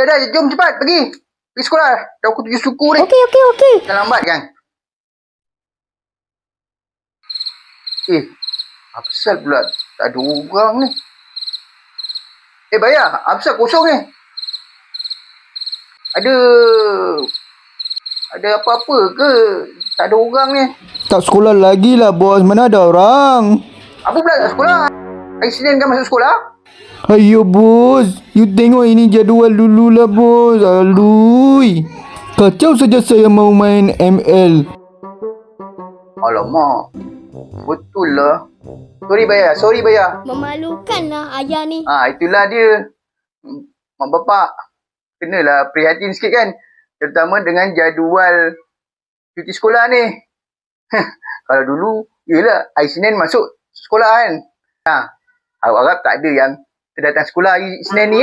Dah, jom cepat pergi. Pergi sekolah. Dah aku 7 suku ni. Okey. Dah lambat kan? Apa pasal pula tak ada orang ni? Bayar. Apa pasal kosong ni? Ada apa-apa ke? Tak ada orang ni. Tak sekolah lagi lah bos. Mana ada orang? Apa pula tak sekolah? Hari Senin kan masuk sekolah? Ayo bos. You tengok ini jadual dulu lah bos. Alui. Kacau saja saya mau main ML. Alamak. Betul lah. Sorry bayar. Memalukan lah ayah ni. Itulah dia. Mak bapak kenalah prihatin sikit kan. Terutama dengan jadual cuti sekolah ni. Kalau dulu, yelah, hari Senin masuk sekolah kan. Harap-harap tak ada yang terdatang sekolah hari Senin ni